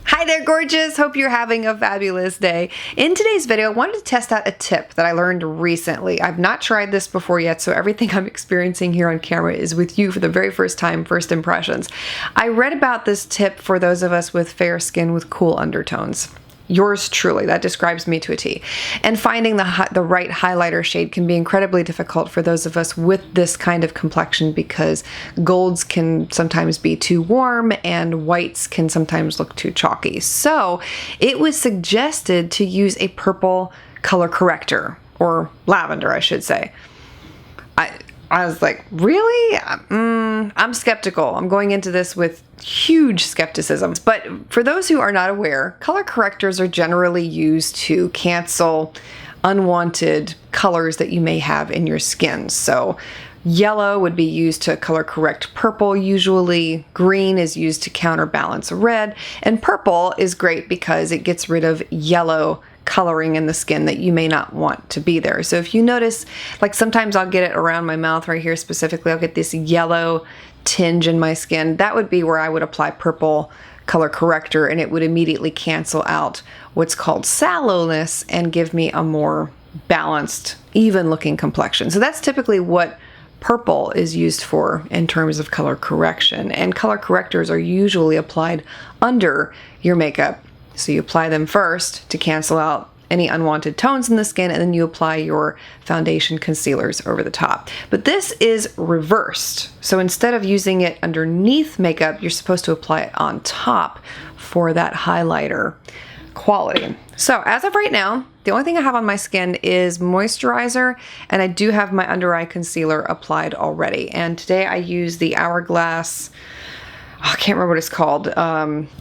Hi there, gorgeous! Hope you're having a fabulous day. In today's video, I wanted to test out a tip that I learned recently. I've not tried this before yet, so everything I'm experiencing here on camera is with you for the very first time, first impressions. I read about this tip for those of us with fair skin with cool undertones. Yours truly, that describes me to a T. And finding the right highlighter shade can be incredibly difficult for those of us with this kind of complexion because golds can sometimes be too warm and whites can sometimes look too chalky. So it was suggested to use a purple color corrector, or lavender I should say. I was like, really? I'm skeptical. I'm going into this with huge skepticism. But for those who are not aware, color correctors are generally used to cancel unwanted colors that you may have in your skin. So yellow would be used to color correct purple usually, green is used to counterbalance red, and purple is great because it gets rid of yellow coloring in the skin that you may not want to be there. So if you notice, like sometimes I'll get it around my mouth right here specifically, I'll get this yellow tinge in my skin. That would be where I would apply purple color corrector and it would immediately cancel out what's called sallowness and give me a more balanced, even looking complexion. So that's typically what purple is used for in terms of color correction. And color correctors are usually applied under your makeup. So you apply them first to cancel out any unwanted tones in the skin, and then you apply your foundation concealers over the top. But this is reversed. So instead of using it underneath makeup, you're supposed to apply it on top for that highlighter quality. So as of right now, the only thing I have on my skin is moisturizer, and I do have my under eye concealer applied already. And today I use the Hourglass, I can't remember what it's called,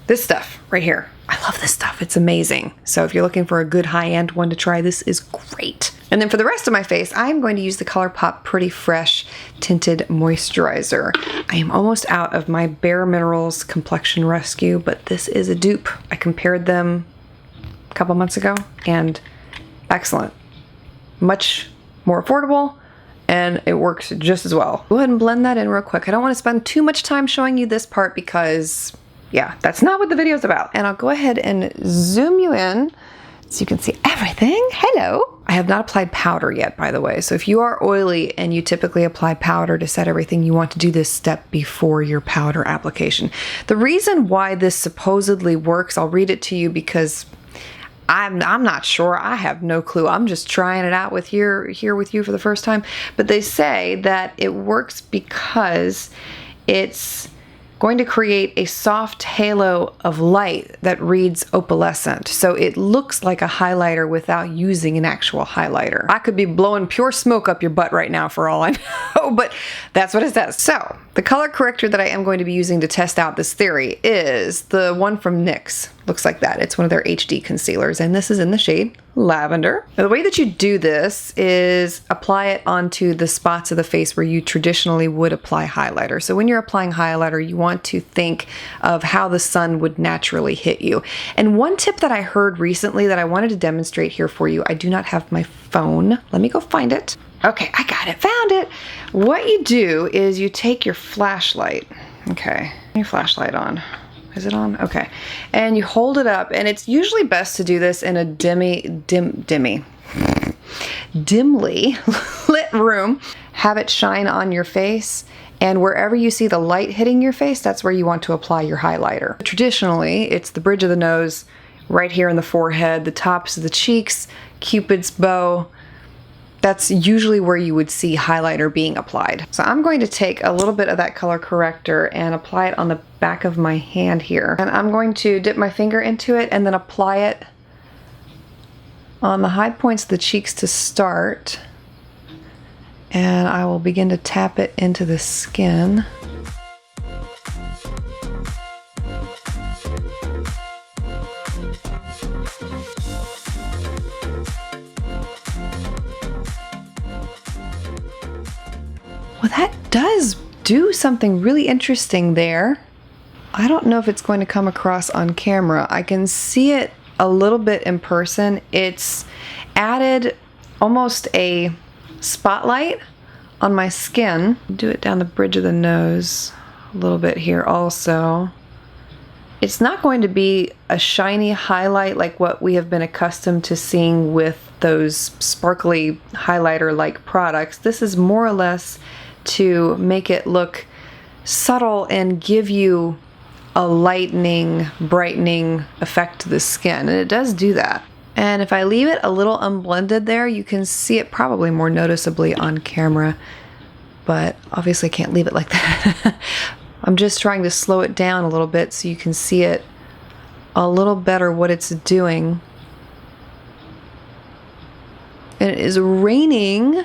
this stuff right here. I love this stuff, it's amazing. So if you're looking for a good high-end one to try, this is great. And then for the rest of my face, I'm going to use the ColourPop Pretty Fresh Tinted Moisturizer. I am almost out of my Bare Minerals Complexion Rescue, but this is a dupe. I compared them a couple months ago, and excellent. Much more affordable, and it works just as well. Go ahead and blend that in real quick. I don't want to spend too much time showing you this part because, yeah, that's not what the video is about. And I'll go ahead and zoom you in so you can see everything. Hello. I have not applied powder yet, by the way. So if you are oily and you typically apply powder to set everything, you want to do this step before your powder application. The reason why this supposedly works, I'll read it to you because I'm not sure. I have no clue. I'm just trying it out here with you for the first time. But they say that it works because it's going to create a soft halo of light that reads opalescent. So it looks like a highlighter without using an actual highlighter. I could be blowing pure smoke up your butt right now for all I know, but that's what it says. So the color corrector that I am going to be using to test out this theory is the one from NYX. Looks like that. It's one of their HD concealers, and this is in the shade Lavender. Now, the way that you do this is apply it onto the spots of the face where you traditionally would apply highlighter. So when you're applying highlighter, you want to think of how the sun would naturally hit you. And one tip that I heard recently that I wanted to demonstrate here for you, I do not have my phone. Let me go find it. Okay, I got it, found it. What you do is you take your flashlight. Okay, your flashlight on. Is it on? Okay. And you hold it up, and it's usually best to do this in a dimly lit room. Have it shine on your face, and wherever you see the light hitting your face, that's where you want to apply your highlighter. Traditionally, it's the bridge of the nose, right here in the forehead, the tops of the cheeks, Cupid's bow. That's usually where you would see highlighter being applied. So I'm going to take a little bit of that color corrector and apply it on the back of my hand here. And I'm going to dip my finger into it and then apply it on the high points of the cheeks to start. And I will begin to tap it into the skin. Well, that does do something really interesting there. I don't know if it's going to come across on camera. I can see it a little bit in person. It's added almost a spotlight on my skin. Do it down the bridge of the nose a little bit here also. It's not going to be a shiny highlight like what we have been accustomed to seeing with those sparkly highlighter-like products. This is more or less to make it look subtle and give you a lightening, brightening effect to the skin, and it does do that. And if I leave it a little unblended there, you can see it probably more noticeably on camera, but obviously can't leave it like that. I'm just trying to slow it down a little bit so you can see it a little better what it's doing. And it is raining.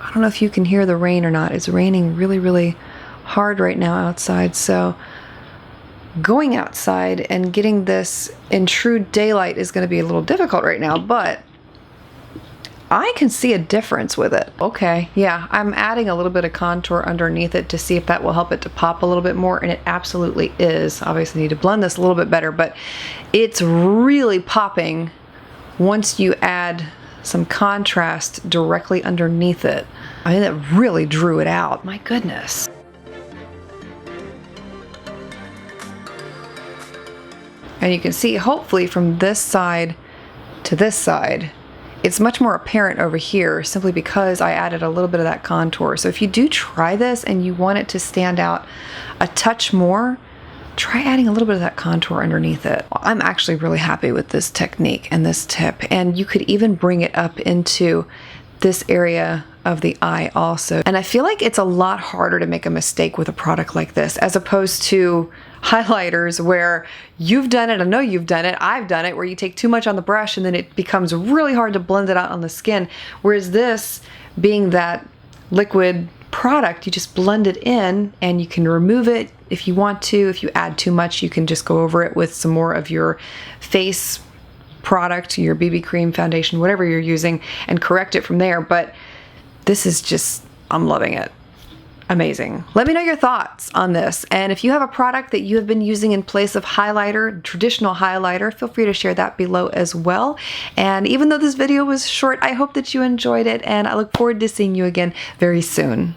I don't know if you can hear the rain or not. It's raining really, really hard right now outside, so going outside and getting this in true daylight is going to be a little difficult right now, but I can see a difference with it. Okay, yeah, I'm adding a little bit of contour underneath it to see if that will help it to pop a little bit more, and it absolutely is. Obviously need to blend this a little bit better, but it's really popping once you add some contrast directly underneath it. I mean, that really drew it out. My goodness. And you can see, hopefully, from this side to this side, it's much more apparent over here simply because I added a little bit of that contour. So if you do try this and you want it to stand out a touch more, try adding a little bit of that contour underneath it. I'm actually really happy with this technique and this tip. And you could even bring it up into this area of the eye also. And I feel like it's a lot harder to make a mistake with a product like this as opposed to highlighters where you've done it, I know you've done it, I've done it, where you take too much on the brush and then it becomes really hard to blend it out on the skin. Whereas this, being that liquid product, you just blend it in and you can remove it if you want to. If you add too much, you can just go over it with some more of your face product, your BB cream, foundation, whatever you're using, and correct it from there. But this is just, I'm loving it. Amazing. Let me know your thoughts on this. And if you have a product that you have been using in place of highlighter, traditional highlighter, feel free to share that below as well. And even though this video was short, I hope that you enjoyed it, and I look forward to seeing you again very soon.